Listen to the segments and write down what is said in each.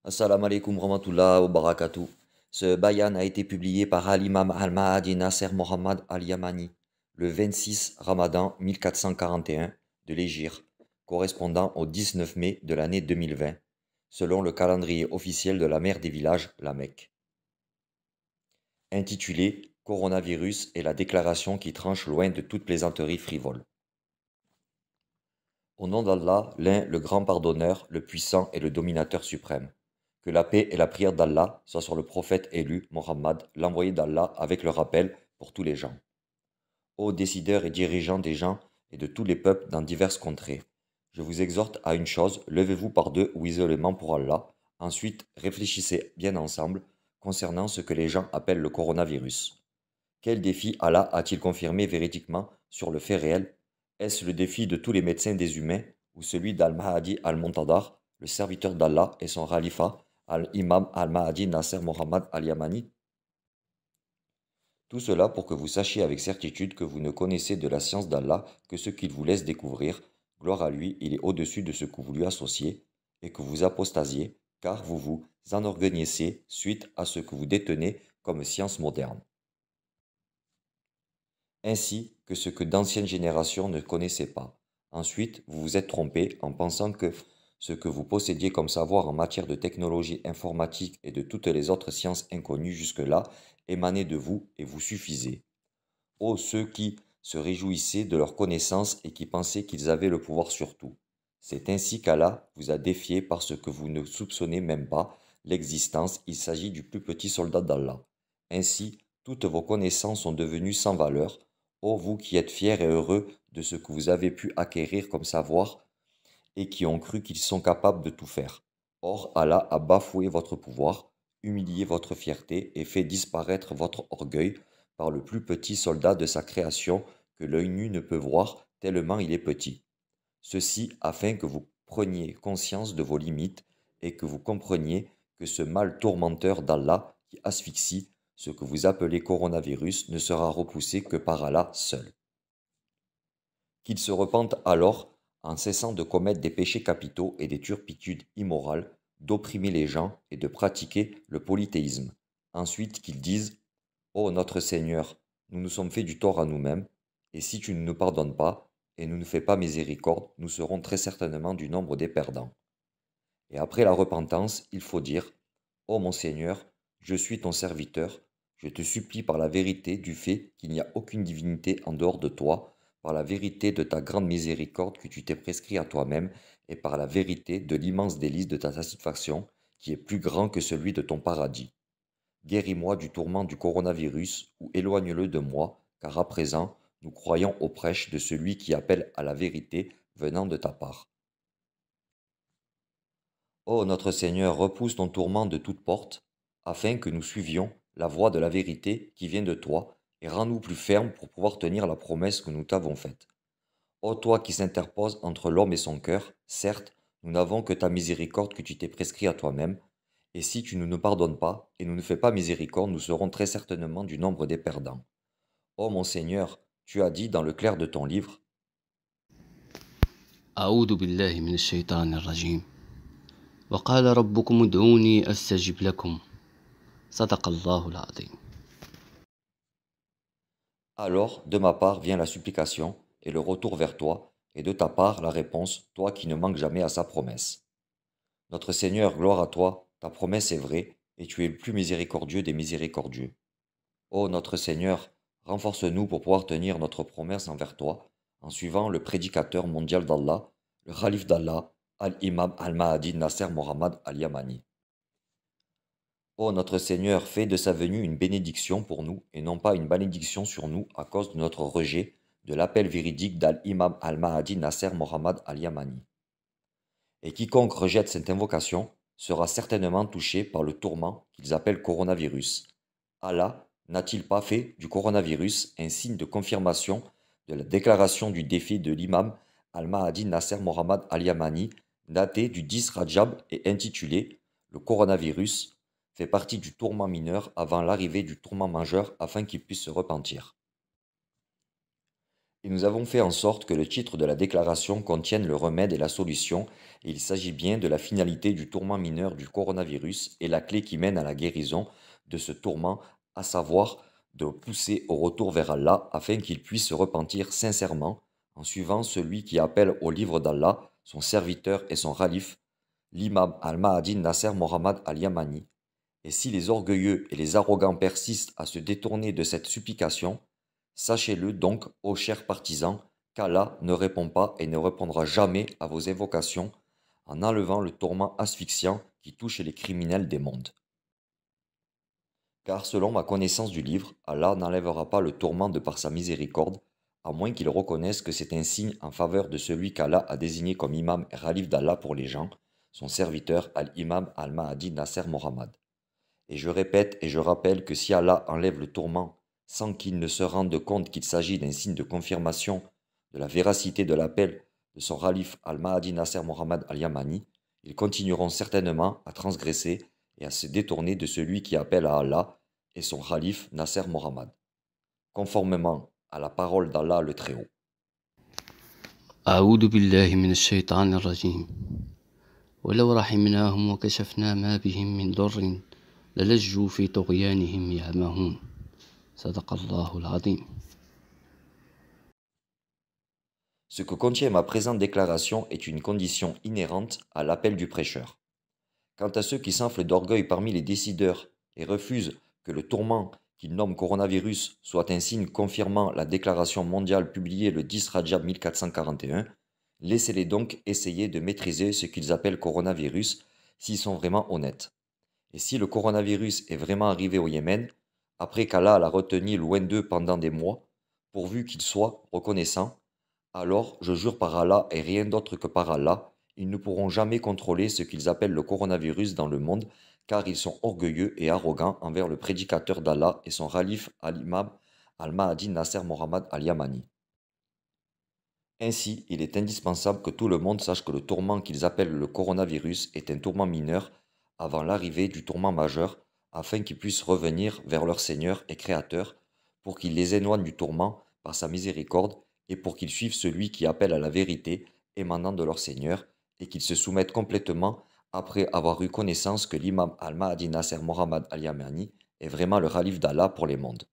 Assalamu alaikum rahmatullah wa barakatuh. Ce bayan a été publié par Al-Imam Al-Mahdi Nasser Mohammad Al-Yamani le 26 Ramadan 1441 de l'Hégire, correspondant au 19 mai de l'année 2020, selon le calendrier officiel de la mère des villages, la Mecque. Intitulé Coronavirus et la déclaration qui tranche loin de toute plaisanterie frivole. Au nom d'Allah, l'un, le grand pardonneur, le puissant et le dominateur suprême. Que la paix et la prière d'Allah soient sur le prophète élu, Mohammed, l'envoyé d'Allah, avec le rappel pour tous les gens. Ô décideurs et dirigeants des gens et de tous les peuples dans diverses contrées, je vous exhorte à une chose, levez-vous par deux ou isolément pour Allah. Ensuite, réfléchissez bien ensemble concernant ce que les gens appellent le coronavirus. Quel défi Allah a-t-il confirmé véridiquement sur le fait réel? Est-ce le défi de tous les médecins des humains ou celui d'Al-Mahdi al-Muntadar, le serviteur d'Allah et son khalifa, Al-Imam al-Mahdi Nasser Mohammad al-Yamani? Tout cela pour que vous sachiez avec certitude que vous ne connaissez de la science d'Allah que ce qu'il vous laisse découvrir. Gloire à lui, il est au-dessus de ce que vous lui associez, et que vous apostasiez, car vous vous enorgueillissez suite à ce que vous détenez comme science moderne. Ainsi que ce que d'anciennes générations ne connaissaient pas. Ensuite, vous vous êtes trompé en pensant que ce que vous possédiez comme savoir en matière de technologie informatique et de toutes les autres sciences inconnues jusque-là émanait de vous et vous suffisait. Ô ceux qui se réjouissaient de leur connaissance et qui pensaient qu'ils avaient le pouvoir sur tout. C'est ainsi qu'Allah vous a défié parce que vous ne soupçonnez même pas l'existence, il s'agit du plus petit soldat d'Allah. Ainsi, toutes vos connaissances sont devenues sans valeur. Ô vous qui êtes fiers et heureux de ce que vous avez pu acquérir comme savoir et qui ont cru qu'ils sont capables de tout faire. Or, Allah a bafoué votre pouvoir, humilié votre fierté et fait disparaître votre orgueil par le plus petit soldat de sa création que l'œil nu ne peut voir tellement il est petit. Ceci afin que vous preniez conscience de vos limites et que vous compreniez que ce mal tourmenteur d'Allah qui asphyxie ce que vous appelez coronavirus ne sera repoussé que par Allah seul. Qu'il se repente alors en cessant de commettre des péchés capitaux et des turpitudes immorales, d'opprimer les gens et de pratiquer le polythéisme. Ensuite qu'ils disent: Ô notre Seigneur, nous nous sommes fait du tort à nous-mêmes, et si tu ne nous pardonnes pas et ne nous fais pas miséricorde, nous serons très certainement du nombre des perdants. Et après la repentance, il faut dire: Ô mon Seigneur, je suis ton serviteur, je te supplie par la vérité du fait qu'il n'y a aucune divinité en dehors de toi, par la vérité de ta grande miséricorde que tu t'es prescrit à toi-même, et par la vérité de l'immense délice de ta satisfaction, qui est plus grand que celui de ton paradis. Guéris-moi du tourment du coronavirus, ou éloigne-le de moi, car à présent, nous croyons aux prêches de celui qui appelle à la vérité venant de ta part. Ô notre Seigneur, repousse ton tourment de toutes portes, afin que nous suivions la voie de la vérité qui vient de toi, et rends-nous plus fermes pour pouvoir tenir la promesse que nous t'avons faite. Ô toi qui s'interposes entre l'homme et son cœur, certes, nous n'avons que ta miséricorde que tu t'es prescrit à toi-même, et si tu ne nous pardonnes pas et ne nous fais pas miséricorde, nous serons très certainement du nombre des perdants. Ô mon Seigneur, tu as dit dans le clair de ton livre: أعوذ بالله من الشيطان الرجيم وقال ربكم ادعوني أستجب لكم صدق الله العظيم. Alors, de ma part vient la supplication et le retour vers toi, et de ta part la réponse, toi qui ne manques jamais à sa promesse. Notre Seigneur, gloire à toi, ta promesse est vraie, et tu es le plus miséricordieux des miséricordieux. Ô notre Seigneur, renforce-nous pour pouvoir tenir notre promesse envers toi, en suivant le prédicateur mondial d'Allah, le Khalif d'Allah, Al-Imam Al-Mahdi Nasser Mohammad Al-Yamani. Ô notre Seigneur, fais de sa venue une bénédiction pour nous, et non pas une malédiction sur nous à cause de notre rejet de l'appel véridique d'Al-Imam Al-Mahdi Nasser Mohammad Al-Yamani. Et quiconque rejette cette invocation sera certainement touché par le tourment qu'ils appellent coronavirus. Allah n'a-t-il pas fait du coronavirus un signe de confirmation de la déclaration du défi de l'imam Al-Mahdi Nasser Mohammad Al-Yamani, daté du 10 Rajab et intitulé Le coronavirus fait partie du tourment mineur avant l'arrivée du tourment majeur afin qu'il puisse se repentir. Et nous avons fait en sorte que le titre de la déclaration contienne le remède et la solution, et il s'agit bien de la finalité du tourment mineur du coronavirus et la clé qui mène à la guérison de ce tourment, à savoir de pousser au retour vers Allah afin qu'il puisse se repentir sincèrement en suivant celui qui appelle au livre d'Allah, son serviteur et son khalif, l'imam al-Mahdi Nasser Mohammad al-Yamani. Et si les orgueilleux et les arrogants persistent à se détourner de cette supplication, sachez-le donc, ô chers partisans, qu'Allah ne répond pas et ne répondra jamais à vos invocations en enlevant le tourment asphyxiant qui touche les criminels des mondes. Car selon ma connaissance du livre, Allah n'enlèvera pas le tourment de par sa miséricorde, à moins qu'il reconnaisse que c'est un signe en faveur de celui qu'Allah a désigné comme imam et khalif d'Allah pour les gens, son serviteur al-Imam al-Mahdi Nasser Mohammad. Et je répète et je rappelle que si Allah enlève le tourment sans qu'il ne se rende compte qu'il s'agit d'un signe de confirmation de la véracité de l'appel de son khalif al-Mahdi Nasser Mohammad al-Yamani, ils continueront certainement à transgresser et à se détourner de celui qui appelle à Allah et son khalif Nasser Mohammad, conformément à la parole d'Allah le Très-Haut. أعوذ بالله من الشيطان الرجيم ولو رحمناهم وكشفنا ما بهم من ضر للجوا في طغيانهم يعمهون صدق الله العظيم. Ce que contient ma présente déclaration est une condition inhérente à l'appel du prêcheur. Quant à ceux qui s'enflent d'orgueil parmi les décideurs et refusent que le tourment qu'ils nomment coronavirus soit un signe confirmant la déclaration mondiale publiée le 10 Rajab 1441, laissez-les donc essayer de maîtriser ce qu'ils appellent coronavirus s'ils sont vraiment honnêtes. Et si le coronavirus est vraiment arrivé au Yémen, après qu'Allah l'a retenu loin d'eux pendant des mois, pourvu qu'ils soient reconnaissants, alors je jure par Allah et rien d'autre que par Allah, ils ne pourront jamais contrôler ce qu'ils appellent le coronavirus dans le monde, car ils sont orgueilleux et arrogants envers le prédicateur d'Allah et son khalif al-Imam al-Mahdi Nasser Mohammad al-Yamani. Ainsi, il est indispensable que tout le monde sache que le tourment qu'ils appellent le coronavirus est un tourment mineur avant l'arrivée du tourment majeur, afin qu'ils puissent revenir vers leur Seigneur et Créateur, pour qu'il les éloigne du tourment par sa miséricorde, et pour qu'ils suivent celui qui appelle à la vérité émanant de leur Seigneur, et qu'ils se soumettent complètement après avoir eu connaissance que l'imam al-Mahdi Nasser Mohammad al-Yamani est vraiment le khalif d'Allah pour les mondes.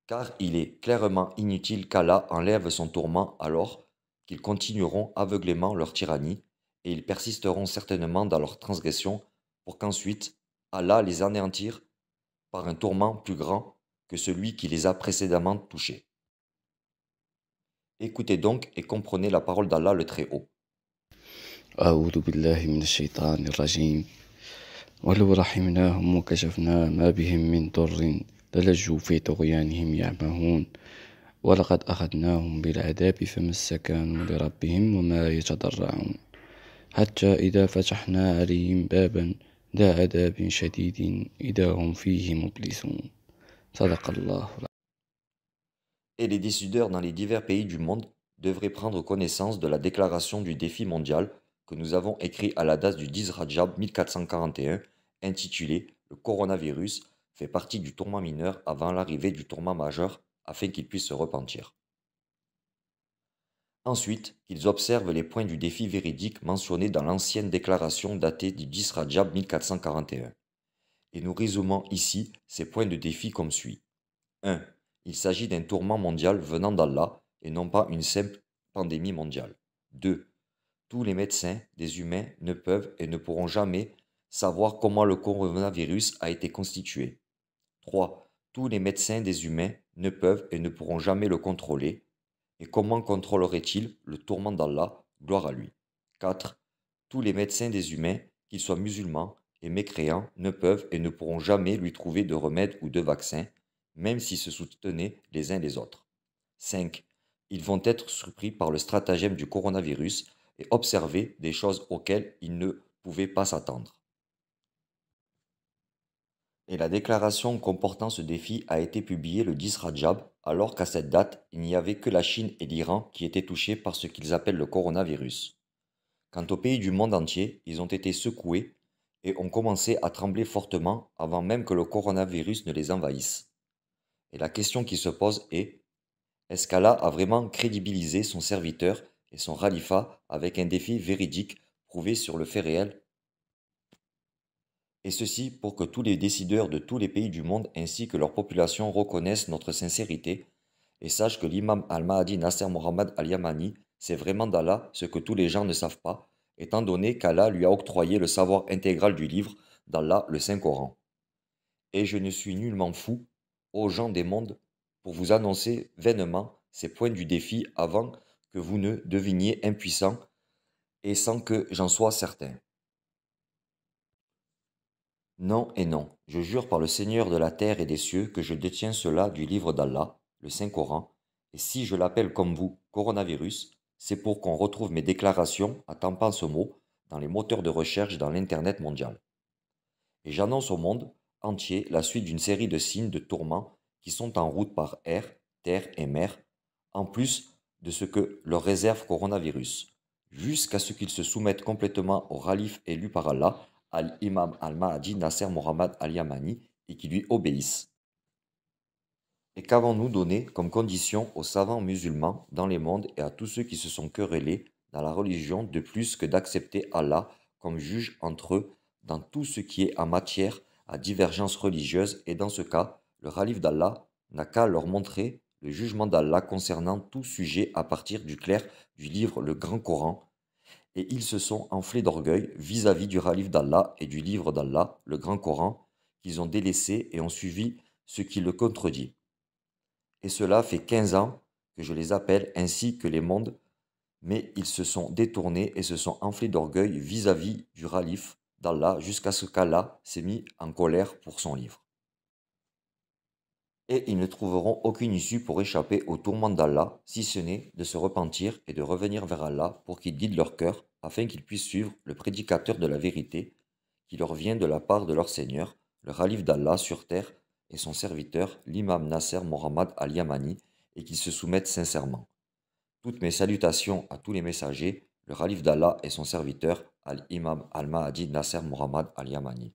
Car il est clairement inutile qu'Allah enlève son tourment alors qu'ils continueront aveuglément leur tyrannie, et ils persisteront certainement dans leur transgression pour qu'ensuite Allah les anéantir par un tourment plus grand que celui qui les a précédemment touchés. Écoutez donc et comprenez la parole d'Allah le Très-Haut. أعوذ بالله من الشيطان الرجيم ولو رحمناهم وكشفنا ما بهم من ضر للجوا في طغيانهم يعمهون ولقد أخذناهم بالعذاب فما استكانوا لربهم وما يتضرعون حتى إذا فتحنا عليهم بابا ذا عذاب شديد إذا هم فيه مبلسون صدق الله. Et les décideurs dans les divers pays du monde devraient prendre connaissance de la déclaration du défi mondial que nous avons écrit à la date du 10 Rajab 1441, intitulée « Le coronavirus fait partie du tourment mineur avant l'arrivée du tourment majeur afin qu'ils puissent se repentir ». Ensuite, qu'ils observent les points du défi véridique mentionnés dans l'ancienne déclaration datée du 10 Rajab 1441. Et nous résumons ici ces points de défi comme suit. 1. Il s'agit d'un tourment mondial venant d'Allah et non pas une simple pandémie mondiale. 2. Tous les médecins des humains ne peuvent et ne pourront jamais savoir comment le coronavirus a été constitué. 3. Tous les médecins des humains ne peuvent et ne pourront jamais le contrôler. Et comment contrôlerait-il le tourment d'Allah? Gloire à lui. 4. Tous les médecins des humains, qu'ils soient musulmans et mécréants, ne peuvent et ne pourront jamais lui trouver de remède ou de vaccin, même s'ils se soutenaient les uns les autres. 5. Ils vont être surpris par le stratagème du coronavirus et observer des choses auxquelles ils ne pouvaient pas s'attendre. Et la déclaration comportant ce défi a été publiée le 10 Rajab, alors qu'à cette date, il n'y avait que la Chine et l'Iran qui étaient touchés par ce qu'ils appellent le coronavirus. Quant aux pays du monde entier, ils ont été secoués et ont commencé à trembler fortement avant même que le coronavirus ne les envahisse. Et la question qui se pose est, Est-ce qu'Allah a vraiment crédibilisé son serviteur et son khalifa avec un défi véridique prouvé sur le fait réel? Et ceci pour que tous les décideurs de tous les pays du monde ainsi que leur population reconnaissent notre sincérité et sachent que l'imam al-Mahdi Nasser Mohammed al-Yamani, c'est vraiment d'Allah ce que tous les gens ne savent pas, étant donné qu'Allah lui a octroyé le savoir intégral du livre d'Allah, le Saint-Coran. Et je ne suis nullement fou, ô gens des mondes, pour vous annoncer vainement ces points du défi avant que vous ne deviniez impuissants et sans que j'en sois certain. Non et non, je jure par le Seigneur de la terre et des cieux que je détiens cela du livre d'Allah, le Saint-Coran, et si je l'appelle comme vous coronavirus, c'est pour qu'on retrouve mes déclarations à tapant ce mot dans les moteurs de recherche dans l'Internet mondial. Et j'annonce au monde entier la suite d'une série de signes de tourment qui sont en route par air, terre et mer, en plus de ce que leur réserve coronavirus, jusqu'à ce qu'ils se soumettent complètement au calife élu par Allah, Al-Imam al-Mahdi Nasser Mohammed al-Yamani, et qui lui obéissent. Et qu'avons-nous donné comme condition aux savants musulmans dans les mondes et à tous ceux qui se sont querellés dans la religion de plus que d'accepter Allah comme juge entre eux dans tout ce qui est en matière à divergence religieuse, et dans ce cas, le calife d'Allah n'a qu'à leur montrer le jugement d'Allah concernant tout sujet à partir du clair du livre le Grand Coran, et ils se sont enflés d'orgueil vis-à-vis du calife d'Allah et du livre d'Allah, le Grand Coran, qu'ils ont délaissé et ont suivi ce qui le contredit. Et cela fait 15 ans que je les appelle ainsi que les mondes, mais ils se sont détournés et se sont enflés d'orgueil vis-à-vis du calife d'Allah jusqu'à ce qu'Allah s'est mis en colère pour son livre. Et ils ne trouveront aucune issue pour échapper au tourment d'Allah, si ce n'est de se repentir et de revenir vers Allah pour qu'il guide leur cœur, afin qu'ils puissent suivre le prédicateur de la vérité, qui leur vient de la part de leur Seigneur, le calife d'Allah sur terre, et son serviteur, l'imam Nasser Mohammed al-Yamani, et qu'ils se soumettent sincèrement. Toutes mes salutations à tous les messagers, le calife d'Allah et son serviteur, Al-Imam al-Mahdi Nasser Mohammed al-Yamani.